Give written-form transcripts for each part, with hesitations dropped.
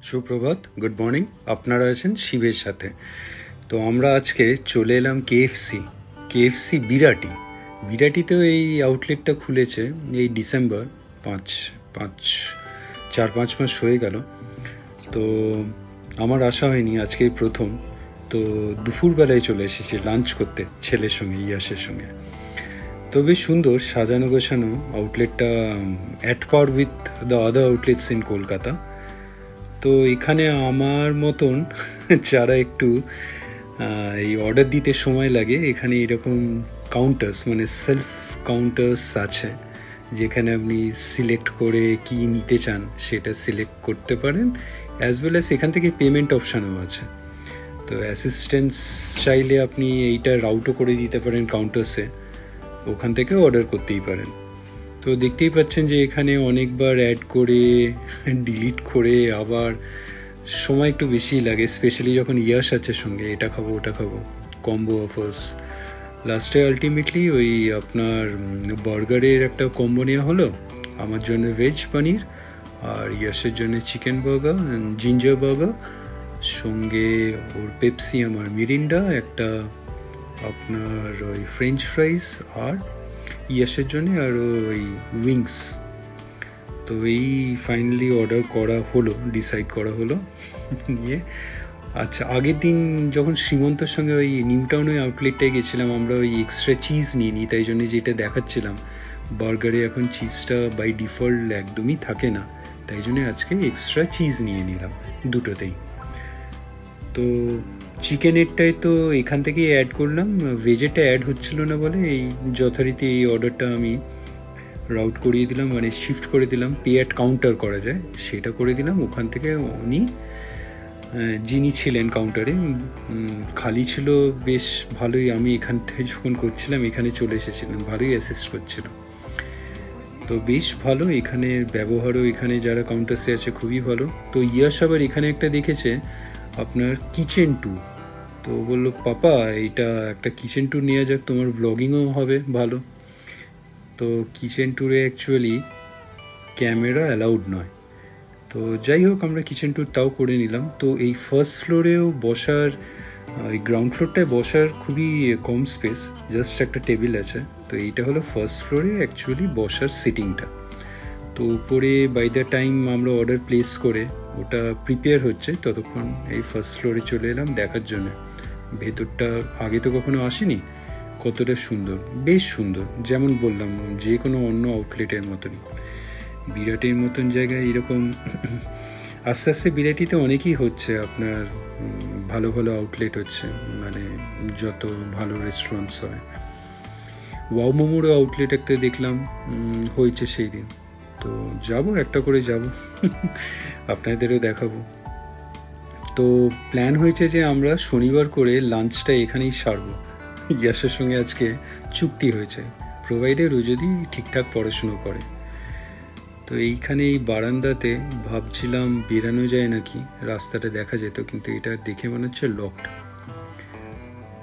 সুপ্রভাত, good morning. আপনারা আছেন শিবের সাথে। তো আমরা আজকে চলে এলাম কেএফসি বিরাটিতেও এই আউটলেটটা খুলেছে এই ডিসেম্বর, 4-5 মাস হয়ে গেল। তো আমার আসা হয়নি, আজকে প্রথম। তো দুপুরবেলায় চলে এসেছি লাঞ্চ করতে ছেলের সঙ্গে, ইয়াসের সঙ্গে। তো বেশ সুন্দর সাজানো গোছানো আউটলেটটা, at par with the other outlets in Kolkata. তো এখানে আমার মতন যারা একটু এই অর্ডার দিতে সময় লাগে, এখানে এরকম কাউন্টার্স মানে সেলফ কাউন্টার্স আছে, যেখানে আপনি সিলেক্ট করে কি নিতে চান সেটা সিলেক্ট করতে পারেন, অ্যাজ ওয়েল অ্যাজ এখান থেকে পেমেন্ট অপশানও আছে। তো অ্যাসিস্ট্যান্স চাইলে আপনি এইটা রাউটও করে দিতে পারেন কাউন্টার্সে, ওখান থেকেও অর্ডার করতেই পারেন। তো দেখতেই পাচ্ছেন যে এখানে অনেকবার অ্যাড করে ডিলিট করে আবার সময় একটু বেশি লাগে, স্পেশালি যখন ইয়াস আছে সঙ্গে, এটা খাবো ওটা খাবো, কম্বো অফার্স। লাস্টে আলটিমেটলি ওই আপনার বার্গারের একটা কম্বো নেওয়া হলো, আমার জন্য ভেজ পনির আর ইয়াসের জন্য চিকেন বার্গার, জিঞ্জার বার্গার, সঙ্গে ওর পেপসি, আমার মিরিন্ডা, একটা আপনার ওই ফ্রেঞ্চ ফ্রাইস, আর ইয়াসের জন্য আর ওই উইংস। তো এই ফাইনালি অর্ডার করা হলো, ডিসাইড করা হলো নিয়ে। আচ্ছা, আগের দিন যখন শ্রীমন্তর সঙ্গে ওই নিউ টাউন ওই আউটলেটটায় গেছিলাম, আমরা ওই এক্সট্রা চিজ নিয়ে নিই, তাই জন্য যেটা দেখাচ্ছিলাম বার্গারে এখন চিজটা বাই ডিফল্ট একদমই থাকে না, তাই জন্য আজকে এক্সট্রা চিজ নিয়ে নিলাম দুটোতেই। তো চিকেনেরটাই তো এখান থেকেই অ্যাড করলাম, ভেজেরটা অ্যাড হচ্ছিল না বলে এই যথারীতি এই অর্ডারটা আমি রাউট করিয়ে দিলাম, মানে শিফট করে দিলাম, পে অ্যাট কাউন্টার করা যায় সেটা করে দিলাম। ওখান থেকে উনি যিনি ছিলেন কাউন্টারে, খালি ছিল বেশ ভালোই। আমি এখান থেকে যখন করছিলাম এখানে চলে এসেছিলাম, ভালোই অ্যাসিস্ট করছিল। তো বেশ ভালো, এখানে ব্যবহারও এখানে যারা কাউন্টার্সে আছে খুবই ভালো। তো ইয়াস আবার এখানে একটা দেখেছে আপনার কিচেন ট্যুর, তো বললো পাপা এটা একটা কিচেন ট্যুর নেওয়া যাক, তোমার ব্লগিংও হবে ভালো। তো কিচেন ট্যুরে অ্যাকচুয়ালি ক্যামেরা অ্যালাউড নয়, তো যাই হোক আমরা কিচেন ট্যুর তাও করে নিলাম। তো এই ফার্স্ট ফ্লোরেও বসার, এই গ্রাউন্ড ফ্লোরটায় বসার খুবই কম স্পেস, জাস্ট একটা টেবিল আছে। তো এইটা হলো ফার্স্ট ফ্লোরে অ্যাকচুয়ালি বসার সিটিংটা। তো উপরে বাই দ্য টাইম আমরা অর্ডার প্লেস করে ওটা প্রিপেয়ার হচ্ছে, ততক্ষণ এই ফার্স্ট ফ্লোরে চলে এলাম দেখার জন্য। ভেতরটা আগে তো কখনো আসেনি, কতটা সুন্দর, বেশ সুন্দর। যেমন বললাম যে কোনো অন্য আউটলেটের মতনই, বিরাটির মতন জায়গায় এরকম আস্তে আস্তে বিরাটিতে অনেকই হচ্ছে আপনার, ভালো ভালো আউটলেট হচ্ছে, মানে যত ভালো রেস্টুরেন্টস হয়। ওয়াও মোমোরও আউটলেট একটা দেখলাম হয়েছে সেই দিন, তো যাব একটা করে যাব আপনাদেরও দেখাবো। তো প্ল্যান হয়েছে যে আমরা শনিবার করে লাঞ্চটা এখানেই সারবো। ইয়াসের সঙ্গে আজকে চুক্তি হয়েছে, প্রোভাইডের ও যদি ঠিকঠাক পড়াশুনো করে। তো এইখানে এই বারান্দাতে ভাবছিলাম বেরানো যায় নাকি, রাস্তাটা দেখা যেত, কিন্তু এটা দেখে মনে হচ্ছে লকড।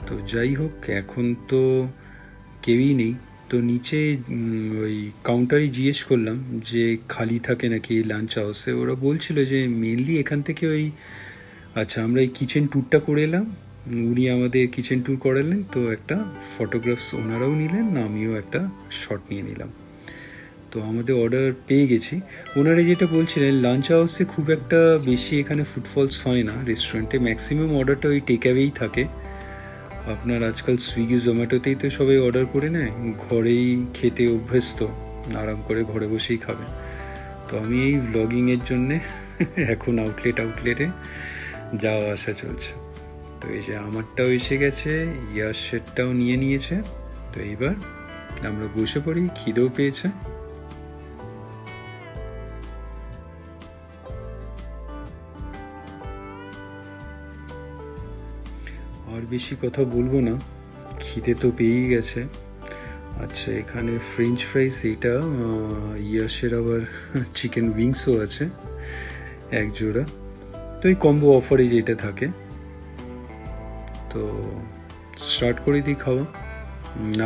তো যাই হোক, এখন তো কেউই নেই। তো নিচে ওই কাউন্টারে জিজ্ঞেস করলাম যে খালি থাকে নাকি লাঞ্চ হাউসে, ওরা বলছিল যে মেনলি এখান থেকে ওই, আচ্ছা আমরা এই কিচেন ট্যুরটা করে এলাম, উনি আমাদের কিচেন ট্যুর করালেন, তো একটা ফটোগ্রাফস ওনারাও নিলেন, আমিও একটা শট নিয়ে নিলাম। তো আমাদের অর্ডার পেয়ে গেছি। ওনারা যেটা বলছিলেন, লাঞ্চ হাউসে খুব একটা বেশি এখানে ফুটফলস হয় না রেস্টুরেন্টে, ম্যাক্সিমাম অর্ডারটা ওই টেক অ্যাওয়েই থাকে। আপনার আজকাল সুইগি জোম্যাটোতেই তো সবাই অর্ডার করে নেয়, ঘরেই খেতে অভ্যস্ত, আরাম করে ঘরে বসেই খাবে। তো আমি এই ব্লগিংয়ের জন্যে এখন আউটলেটে যাওয়া আসা চলছে। তো এই যে আমারটাও এসে গেছে, ইয়াসেরটাও নিয়ে নিয়েছে। তো এইবার আমরা বসে পড়ি, খিদেও পেয়েছে। আর বেশি কথা বলবো না, খিদে তো পেয়েই গেছে। আচ্ছা, এখানে ফ্রেঞ্চ ফ্রাইস, এইটা ইয়াসের আবার চিকেন উইংসও আছে এক জোড়া, তো এই কম্বো অফারে যেটা থাকে। তো স্টার্ট করে দিই খাওয়া।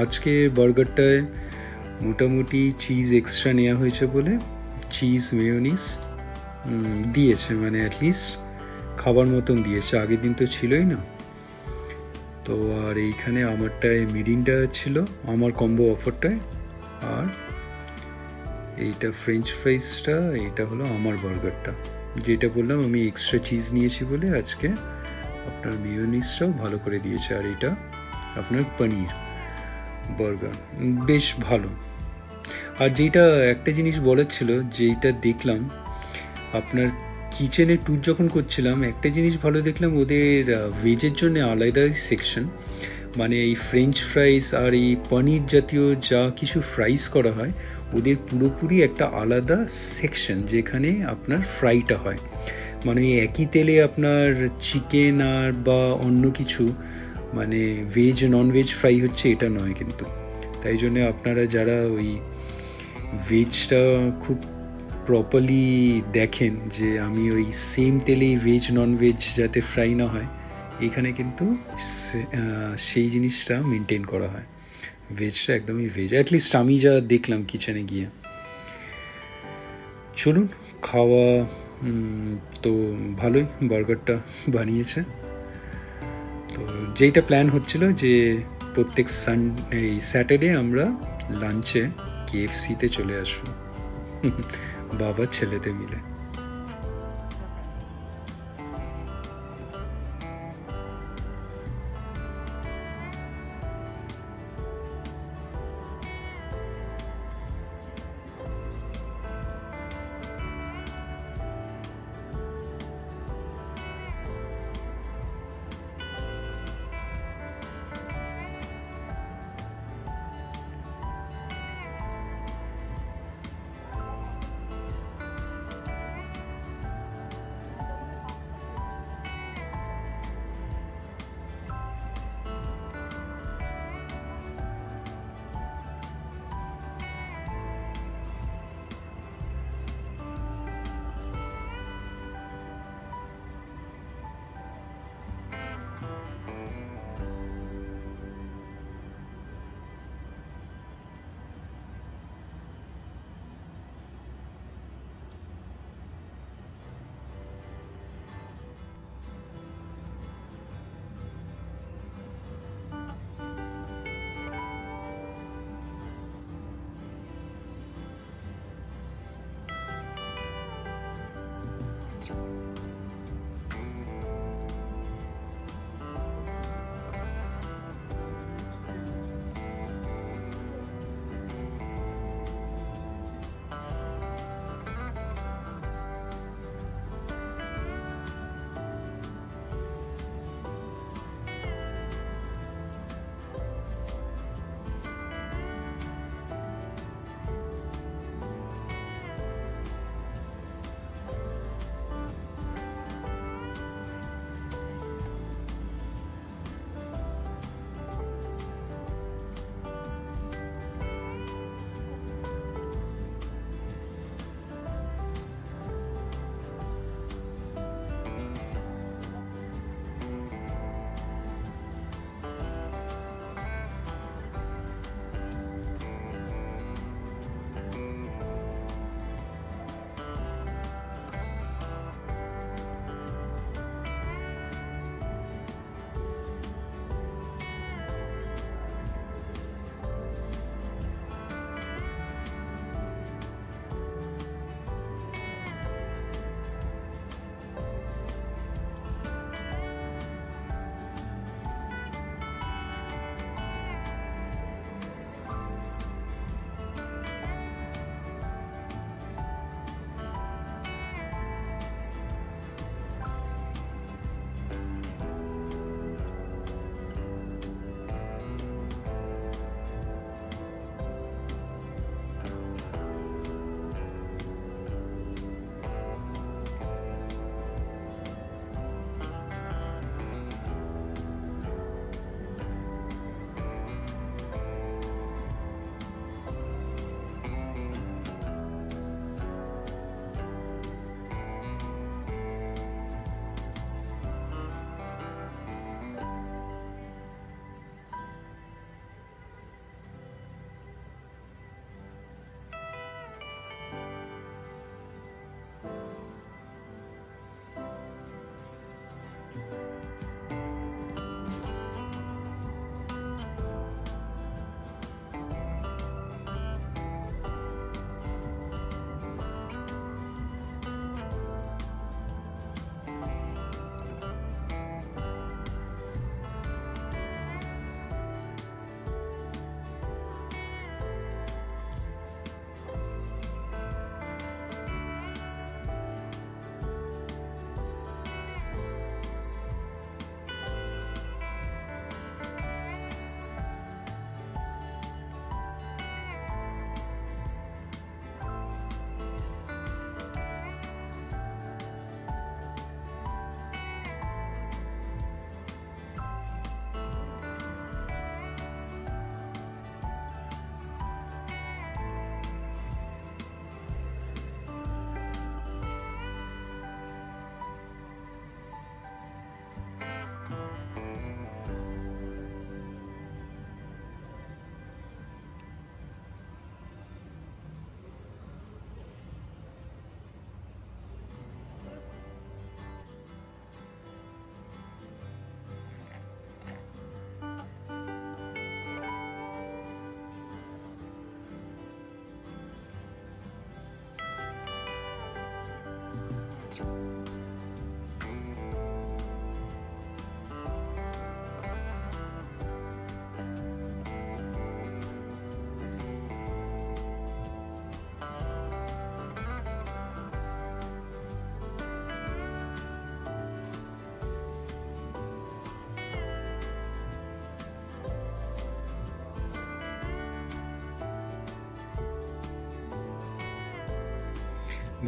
আজকে বার্গারটায় মোটামুটি চিজ এক্সট্রা নেওয়া হয়েছে বলে চিজ মেয়োনিজ দিয়েছে, মানে অ্যাটলিস্ট খাবার মতন দিয়েছে, আগের দিন তো ছিলই না। তো আর এইখানে আমারটায় মিরিন্ডা ছিল, আমার কম্বো অফারটায়। আর এইটা ফ্রেঞ্চ ফ্রাইসটা, এইটা হলো আমার বার্গারটা, যেটা বললাম আমি এক্সট্রা চিজ নিয়েছি বলে আজকে আপনার মেয়োনিজটাও ভালো করে দিয়েছে। আর এটা আপনার পনির বার্গার, বেশ ভালো। আর যেটা একটা জিনিস বলার ছিল, যেটা দেখলাম আপনার কিচেনে ট্যুর যখন করছিলাম, একটা জিনিস ভালো দেখলাম, ওদের ভেজের জন্য আলাদা সেকশন, মানে এই ফ্রেঞ্চ ফ্রাইস আর এই পনির জাতীয় যা কিছু ফ্রাইস করা হয়, ওদের পুরোপুরি একটা আলাদা সেকশন যেখানে আপনার ফ্রাইটা হয়। মানে একই তেলে আপনার চিকেন আর বা অন্য কিছু, মানে ভেজ নন ভেজ ফ্রাই হচ্ছে এটা নয় কিন্তু। তাই জন্য আপনারা যারা ওই ভেজটা খুব প্রপারলি দেখেন, যে আমি ওই সেম তেলেই ভেজ নন ভেজ যাতে ফ্রাই না হয়, এখানে কিন্তু সেই জিনিসটা মেনটেন করা হয়, ভেজটা একদমই ভেজ, অ্যাটলিস্ট আমি যা দেখলাম কিচেনে গিয়ে। চলুন খাওয়া, তো ভালোই বার্গারটা বানিয়েছে। তো যেইটা প্ল্যান হচ্ছিল যে প্রত্যেক এই স্যাটারডে আমরা লাঞ্চে KFC-তে চলে আসবো বাবা ছেলেদের মিলে।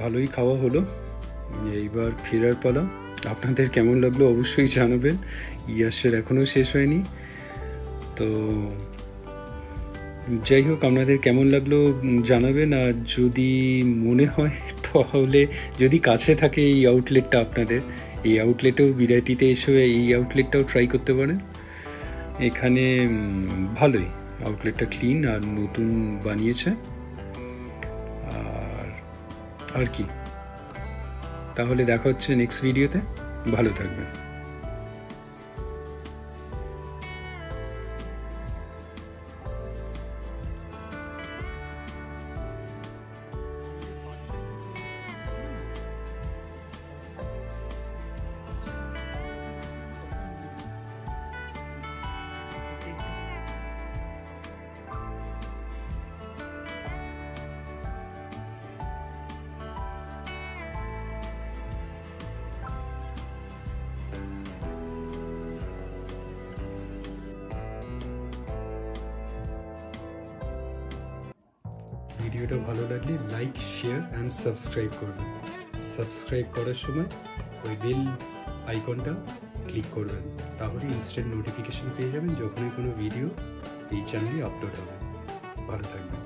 ভালোই খাওয়া হলো, এইবার ফেরার পালা। আপনাদের কেমন লাগলো অবশ্যই জানাবেন। ইয়াসের এখনো শেষ হয়নি। তো যাই হোক, আপনাদের কেমন লাগলো জানাবেন। আর যদি মনে হয় তাহলে, যদি কাছে থাকে এই আউটলেটটা আপনাদের, এই আউটলেটেও বিরাটিতে এসে এই আউটলেটটাও ট্রাই করতে পারেন। এখানে ভালোই, আউটলেটটা ক্লিন আর নতুন বানিয়েছে। আর কি, তাহলে দেখা হচ্ছে নেক্সট ভিডিওতে। ভালো থাকবেন। ভিডিওটা ভালো লাগলে লাইক, শেয়ার অ্যান্ড সাবস্ক্রাইব করবেন। সাবস্ক্রাইব করার সময় ওই বেল আইকনটা ক্লিক করবেন, তাহলে ইনস্ট্যান্ট নোটিফিকেশন পেয়ে যাবেন যখনই কোনো ভিডিও এই চ্যানেলে আপলোড হবে। ভালো থাকবেন।